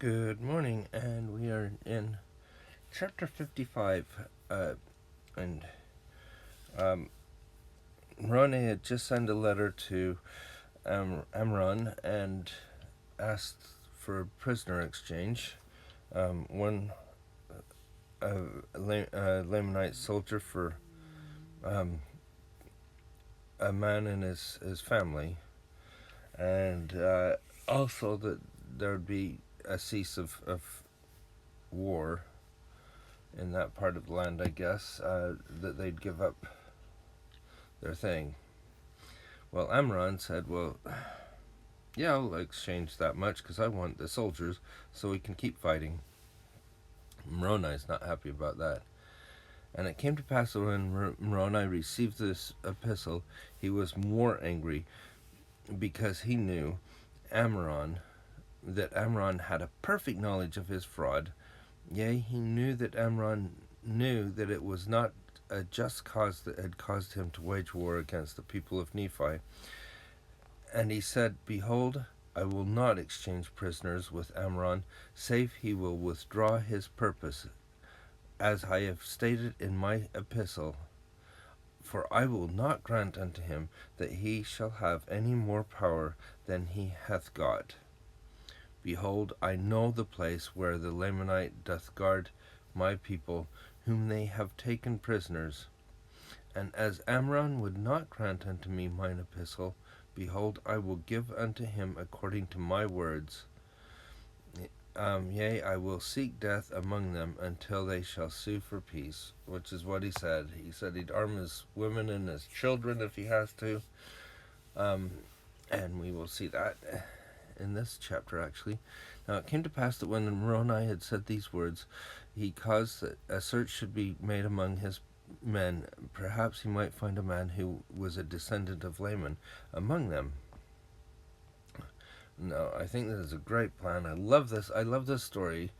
Good morning, and we are in chapter 55, and Moroni had just sent a letter to Amron and asked for a prisoner exchange. One Lamanite soldier for a man and his family, and also that there would be a cease of war in that part of the land, I guess, that they'd give up their thing. Well, Amron said, well, yeah, I'll exchange that much because I want the soldiers so we can keep fighting. Moroni's not happy about that. And it came to pass that when Moroni received this epistle, he was more angry because he knew that Amron had a perfect knowledge of his fraud. Yea, he knew that Amron knew that it was not a just cause that had caused him to wage war against the people of Nephi. And he said, Behold, I will not exchange prisoners with Amron, save he will withdraw his purpose, as I have stated in my epistle. For I will not grant unto him that he shall have any more power than he hath got. Behold, I know the place where the Lamanite doth guard my people, whom they have taken prisoners. And as Amron would not grant unto me mine epistle, behold, I will give unto him according to my words. Yea, I will seek death among them until they shall sue for peace, which is what he said. He said he'd arm his women and his children if he has to. And we will see that in this chapter, actually. Now it came to pass that when Moroni had said these words, he caused that a search should be made among his men. Perhaps he might find a man who was a descendant of Laman among them. No, I think this is a great plan. I love this story,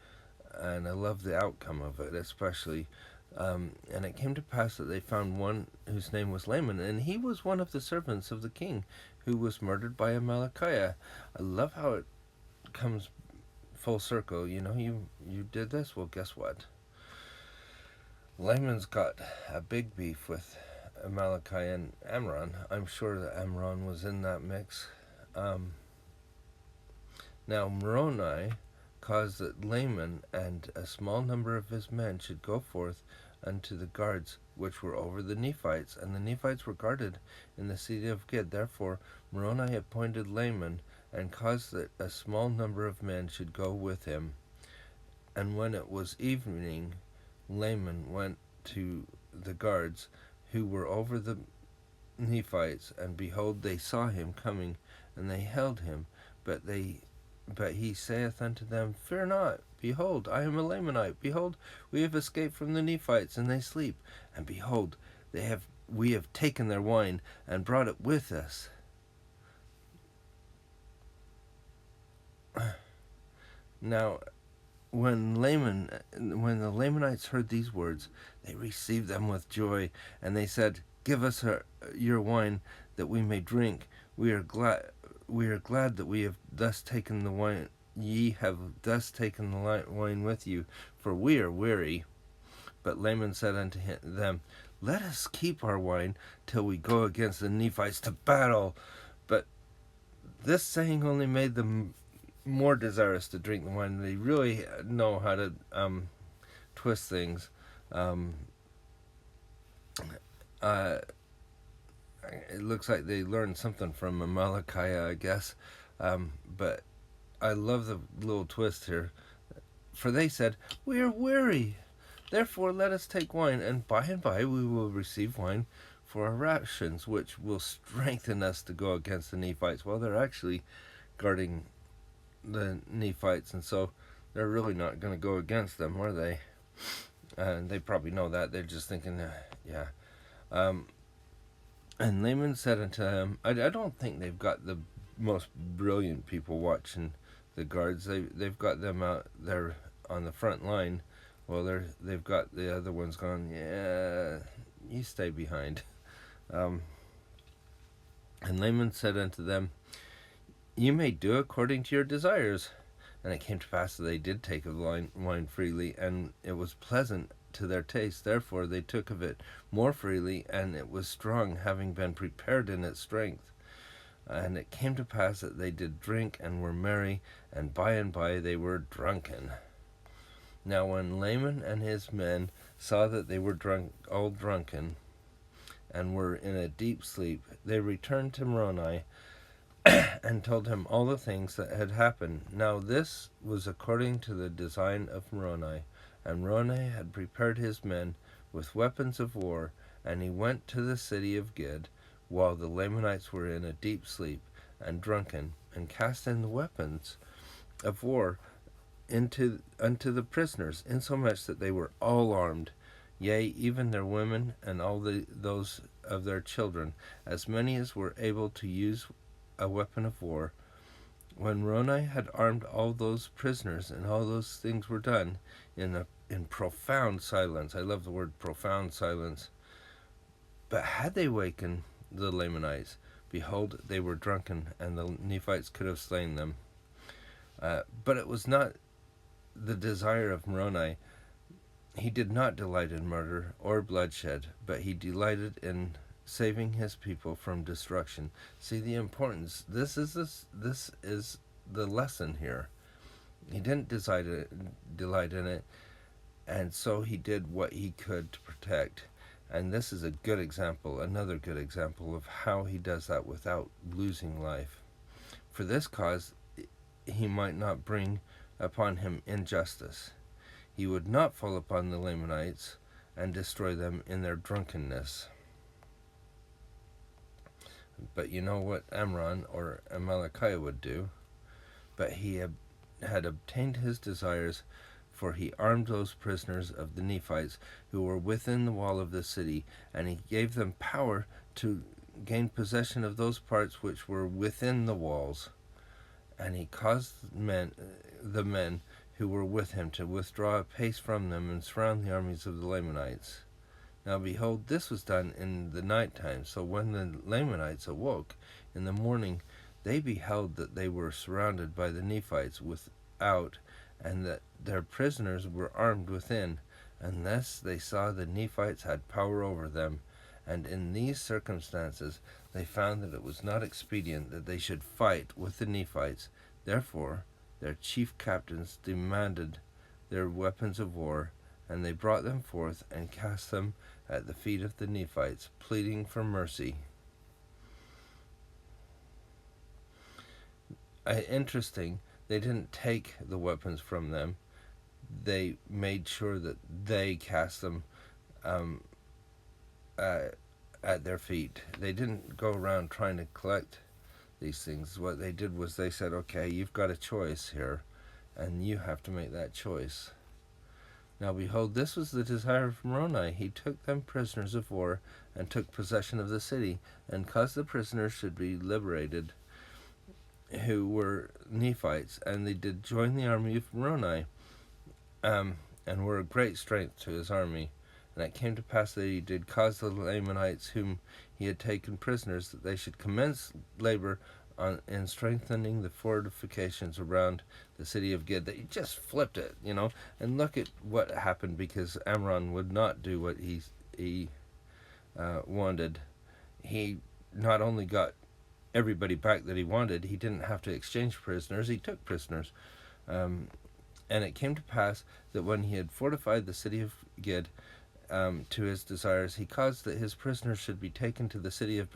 and I love the outcome of it, especially. And it came to pass that they found one whose name was Laman, and he was one of the servants of the king, who was murdered by Amalickiah. I love how it comes full circle. You know, you did this. Well, guess what? Laman's got a big beef with Amalickiah and Amron. I'm sure that Amron was in that mix. Now Moroni caused that Laman and a small number of his men should go forth unto the guards which were over the Nephites, and the Nephites were guarded in the city of Gid. Therefore Moroni appointed Laman, and caused that a small number of men should go with him. And when it was evening, Laman went to the guards who were over the Nephites, and behold, they saw him coming, and they held him. But he saith unto them, Fear not, behold, I am a Lamanite. Behold, we have escaped from the Nephites, and they sleep. And behold, we have taken their wine, and brought it with us. Now, when the Lamanites heard these words, they received them with joy, and they said, Give us your wine, that we may drink. We are glad that we have thus taken the wine. Ye have thus taken the wine with you, for we are weary. But Laman said unto them, Let us keep our wine till we go against the Nephites to battle. But this saying only made them more desirous to drink the wine. They really know how to twist things. It looks like they learned something from Amalickiah, I guess. But I love the little twist here. For they said, We are weary, therefore let us take wine, and by we will receive wine for our rations, which will strengthen us to go against the Nephites. Well, they're actually guarding the Nephites, and so they're really not going to go against them, are they? And they probably know that. They're just thinking, yeah. And Laman said unto them, I don't think they've got the most brilliant people watching the guards. They've got them out there on the front line. Well, they've got the other ones going, yeah, you stay behind. And Laman said unto them, You may do according to your desires. And it came to pass that they did take of the wine freely, and it was pleasant to their taste. Therefore they took of it more freely, and it was strong, having been prepared in its strength. And it came to pass that they did drink and were merry, and by they were drunken. Now when Laman and his men saw that they were all drunken, and were in a deep sleep, they returned to Moroni, and told him all the things that had happened. Now this was according to the design of Moroni. And Moroni had prepared his men with weapons of war, and he went to the city of Gid, while the Lamanites were in a deep sleep and drunken, and cast in the weapons of war unto the prisoners, insomuch that they were all armed, yea, even their women and all those of their children, as many as were able to use a weapon of war. When Moroni had armed all those prisoners, and all those things were done in profound silence. I love the word profound silence. But had they wakened the Lamanites, behold, they were drunken, and the Nephites could have slain them. But it was not the desire of Moroni. He did not delight in murder or bloodshed, but he delighted in saving his people from destruction. See the importance. This is the lesson here. He didn't delight in it, and so he did what he could to protect. And this is a good example, another good example of how he does that without losing life. For this cause, he might not bring upon him injustice. He would not fall upon the Lamanites and destroy them in their drunkenness. But you know what Amram or Amalickiah would do? But he had obtained his desires, for he armed those prisoners of the Nephites who were within the wall of the city, and he gave them power to gain possession of those parts which were within the walls. And he caused the men who were with him to withdraw a pace from them and surround the armies of the Lamanites. Now behold, this was done in the night time. So when the Lamanites awoke in the morning, they beheld that they were surrounded by the Nephites without, and that their prisoners were armed within. And thus they saw the Nephites had power over them. And in these circumstances they found that it was not expedient that they should fight with the Nephites. Therefore their chief captains demanded their weapons of war, and they brought them forth and cast them at the feet of the Nephites, pleading for mercy. Interesting, they didn't take the weapons from them. They made sure that they cast them at their feet. They didn't go around trying to collect these things. What they did was they said, okay, you've got a choice here, and you have to make that choice. Now behold, this was the desire of Moroni. He took them prisoners of war, and took possession of the city, and caused the prisoners should be liberated, who were Nephites, and they did join the army of Moroni, and were a great strength to his army. And it came to pass that he did cause the Lamanites whom he had taken prisoners, that they should commence labor in strengthening the fortifications around the city of Gid. They just flipped it, and look at what happened, because Amram would not do what he wanted. He not only got everybody back that he wanted, he didn't have to exchange prisoners, he took prisoners. And it came to pass that when he had fortified the city of Gid to his desires, he caused that his prisoners should be taken to the city of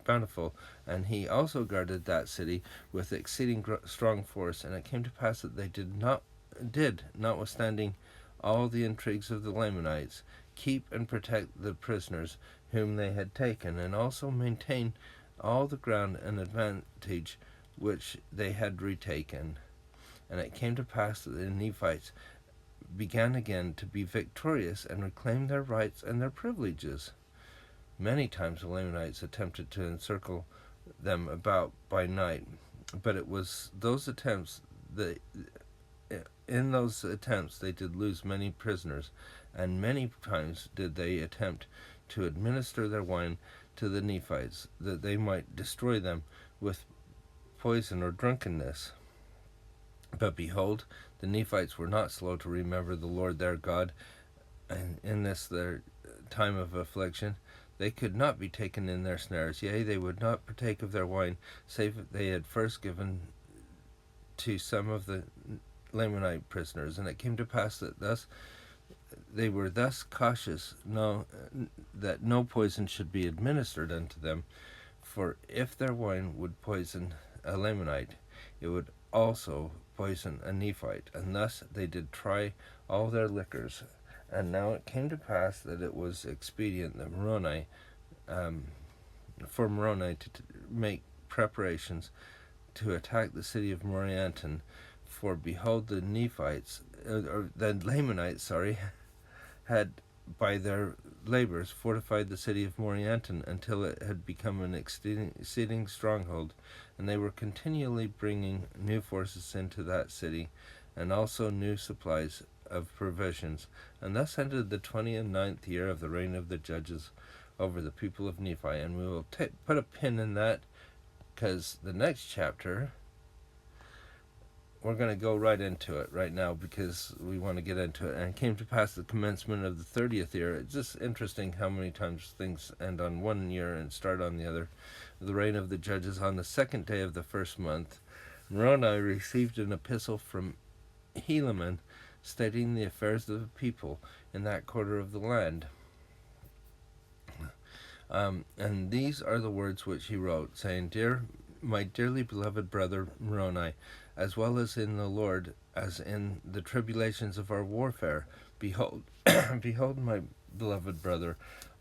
Bountiful, and he also guarded that city with exceeding strong force. And it came to pass that they did, notwithstanding all the intrigues of the Lamanites, keep and protect the prisoners whom they had taken, and also maintain all the ground and advantage which they had retaken. And it came to pass that the Nephites began again to be victorious and reclaim their rights and their privileges. Many times the Lamanites attempted to encircle them about by night, but it was those attempts that in those attempts they did lose many prisoners, and many times did they attempt to administer their wine to the Nephites, that they might destroy them with poison or drunkenness. But behold, the Nephites were not slow to remember the Lord their God, and in this their time of affliction they could not be taken in their snares. Yea, they would not partake of their wine, save they had first given to some of the Lamanite prisoners. And it came to pass that they were thus cautious that no poison should be administered unto them. For if their wine would poison a Lamanite, it would also poison a Nephite. And thus they did try all their liquors. And now it came to pass that it was expedient that Moroni to make preparations to attack the city of Morianton. For behold, the Lamanites, had by their labors fortified the city of Morianton until it had become an exceeding stronghold, and they were continually bringing new forces into that city, and also new supplies of provisions. And thus ended the 29th year of the reign of the judges over the people of Nephi. And we will put a pin in that, because the next chapter, we're going to go right into it right now, because we want to get into it. And it came to pass the commencement of the 30th year. It's just interesting how many times things end on one year and start on the other. The reign of the judges, on the 2nd day of the 1st month, Moroni received an epistle from Helaman, stating the affairs of the people in that quarter of the land. And these are the words which he wrote, saying, my dearly beloved brother Moroni, as well as in the Lord, as in the tribulations of our warfare, behold, behold, my beloved brother,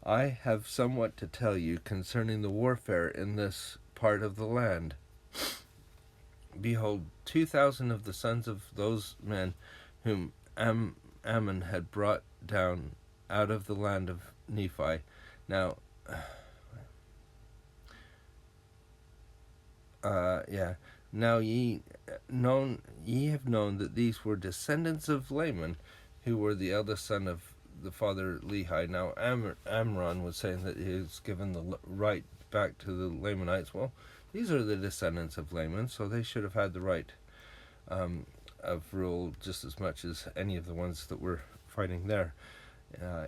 I have somewhat to tell you concerning the warfare in this part of the land. Behold, 2,000 of the sons of those men whom Ammon had brought down out of the land of Nephi. Now, now ye have known that these were descendants of Laman, who were the eldest son of the father Lehi. Now Amram was saying that he was given the right back to the Lamanites. Well, these are the descendants of Laman, so they should have had the right of rule just as much as any of the ones that were fighting there,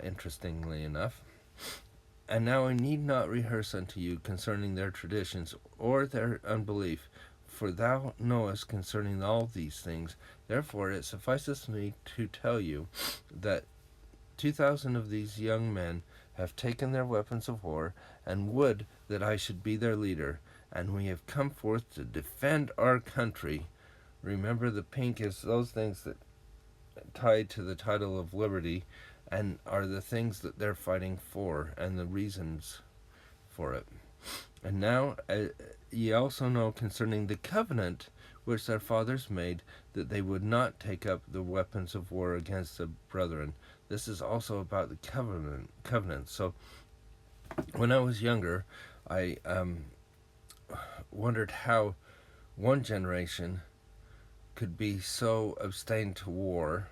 interestingly enough. And now I need not rehearse unto you concerning their traditions or their unbelief, for thou knowest concerning all these things. Therefore it suffices me to tell you that 2,000 of these young men have taken their weapons of war, and would that I should be their leader, and we have come forth to defend our country. Remember, the pink is those things that tie to the title of liberty, and are the things that they're fighting for, and the reasons for it. And now ye also know concerning the covenant which their fathers made, that they would not take up the weapons of war against the brethren. This is also about the covenant. So when I was younger, I wondered how one generation could be so abstained to war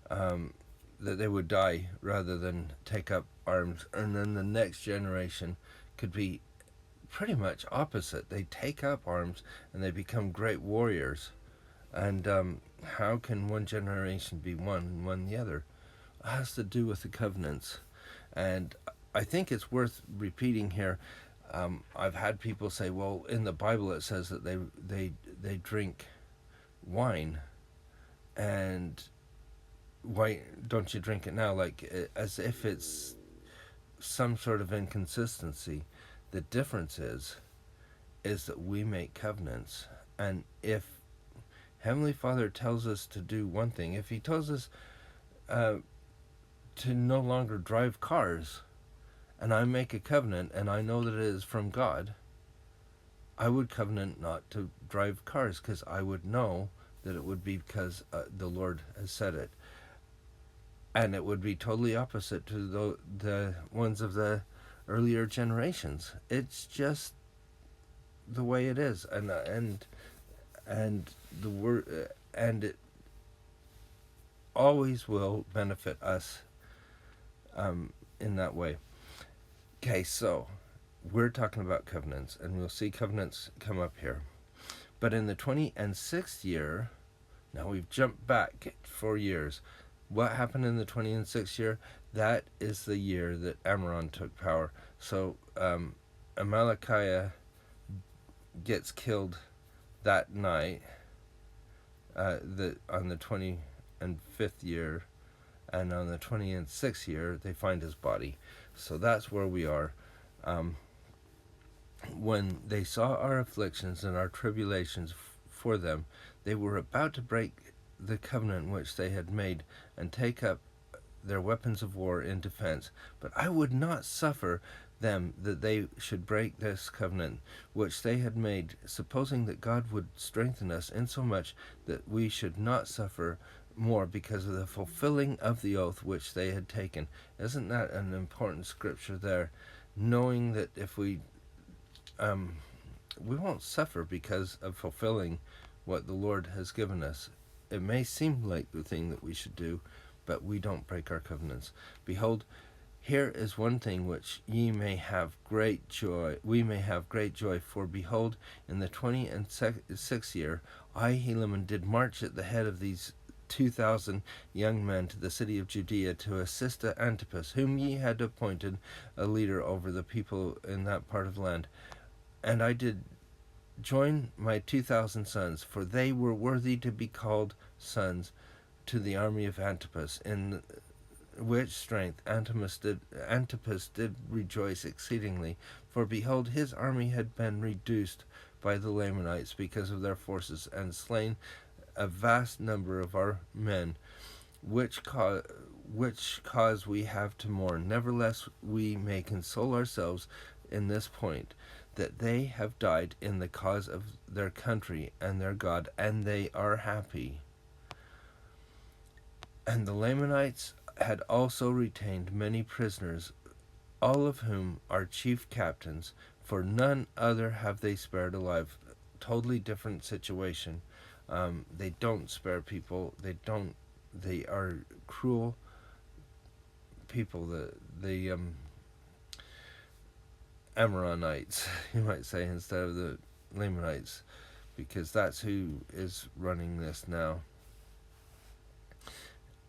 that they would die rather than take up arms, and then the next generation could be pretty much opposite. They take up arms and they become great warriors. And how can one generation be one and one the other? It has to do with the covenants. And I think it's worth repeating here. I've had people say, well, in the Bible it says that they drink wine, and why don't you drink it now? Like, as if it's some sort of inconsistency. The difference is that we make covenants. And if Heavenly Father tells us to do one thing, if he tells us to no longer drive cars, and I make a covenant and I know that it is from God, I would covenant not to drive cars, because I would know that it would be because the Lord has said it. And it would be totally opposite to the ones of the earlier generations. It's just the way it is, and the word, and it always will benefit us in that way. Okay, so we're talking about covenants, and we'll see covenants come up here. But in the 26th year, now we've jumped back 4 years. What happened in the 26th year? That is the year that Amram took power. So Amalickiah gets killed that night, on the 25th year, and on the 26th year they find his body. So that's where we are. When they saw our afflictions and our tribulations for them, they were about to break the covenant which they had made and take up their weapons of war in defense. But I would not suffer them that they should break this covenant which they had made, supposing that God would strengthen us insomuch that we should not suffer more because of the fulfilling of the oath which they had taken. Isn't that an important scripture there? Knowing that if we won't suffer because of fulfilling what the Lord has given us. It may seem like the thing that we should do, but we don't break our covenants. Behold, here is one thing which ye may have great joy. We may have great joy. For behold, in the 26th year, I, Helaman, did march at the head of these 2,000 young men to the city of Judea to assist Antipas, whom ye had appointed a leader over the people in that part of the land. And I did join my 2,000 sons, for they were worthy to be called sons, to the army of Antipas, in which strength Antipas did rejoice exceedingly. For behold, his army had been reduced by the Lamanites because of their forces, and slain a vast number of our men, which cause we have to mourn. Nevertheless, we may console ourselves in this point, that they have died in the cause of their country and their God, and they are happy. And the Lamanites had also retained many prisoners, all of whom are chief captains, for none other have they spared alive. Totally different situation. They don't spare people. They are cruel people. The Amaronites, you might say, instead of the Lamanites, because that's who is running this now.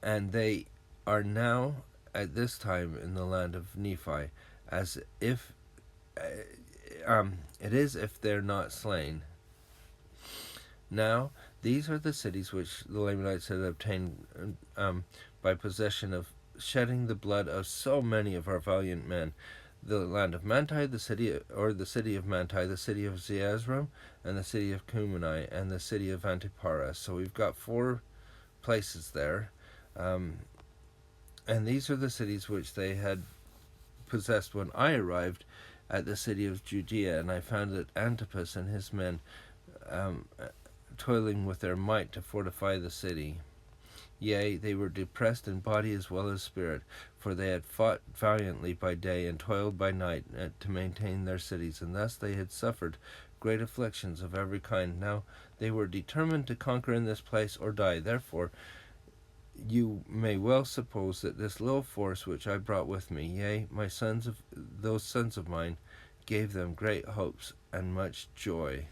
And they are now at this time in the land of Nephi, as if it is if they're not slain. Now these are the cities which the Lamanites had obtained by possession of shedding the blood of so many of our valiant men: the land of Manti, the city of Manti, the city of Zeezrom, and the city of Cumeni, and the city of Antipara. So we've got 4 places there, and these are the cities which they had possessed when I arrived at the city of Judea, and I found that Antipas and his men toiling with their might to fortify the city. Yea, they were depressed in body as well as spirit, for they had fought valiantly by day and toiled by night to maintain their cities, and thus they had suffered great afflictions of every kind. Now they were determined to conquer in this place or die. Therefore you may well suppose that this little force which I brought with me, yea, those sons of mine, gave them great hopes and much joy.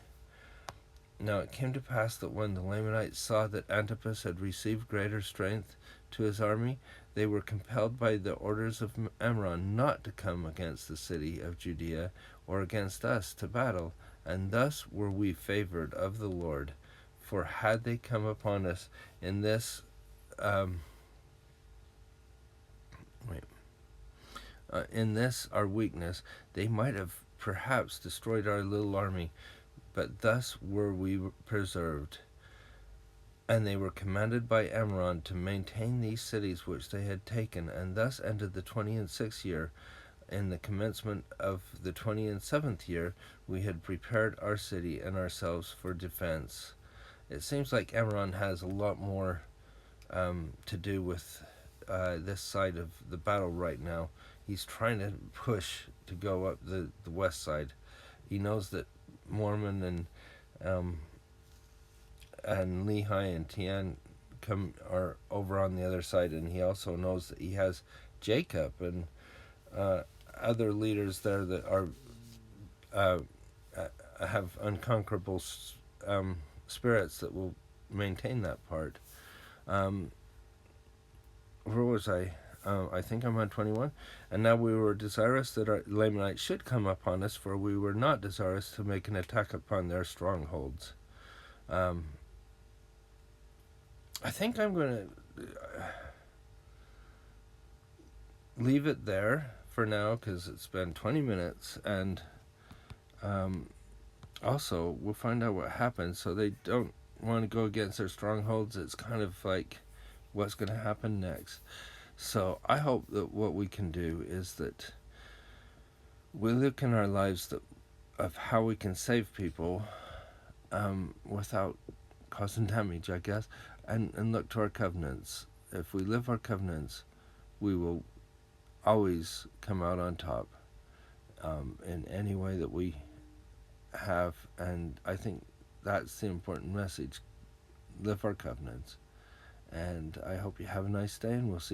Now it came to pass that when the Lamanites saw that Antipas had received greater strength to his army, they were compelled by the orders of Amram not to come against the city of Judea or against us to battle, and thus were we favored of the Lord. For had they come upon us in this our weakness, they might have perhaps destroyed our little army, but thus were we preserved. And they were commanded by Amram to maintain these cities which they had taken, and thus ended the 26th year. In the commencement of the 27th year, we had prepared our city and ourselves for defense. It seems like Amram has a lot more to do with this side of the battle right now. He's trying to push to go up the west side. He knows that Mormon and Lehi and Tian are over on the other side, and he also knows that he has Jacob and other leaders there that are have unconquerable spirits that will maintain that part. Where was I? I think I'm on 21. And now we were desirous that our Lamanites should come upon us, for we were not desirous to make an attack upon their strongholds. I think I'm going to leave it there for now, because it's been 20 minutes, and also we'll find out what happens. So they don't want to go against their strongholds. It's kind of like what's going to happen next. So I hope that what we can do is that we look in our lives of how we can save people without causing damage, I guess, and look to our covenants. If we live our covenants, we will always come out on top in any way that we have. And I think that's the important message. Live our covenants. And I hope you have a nice day, and we'll see you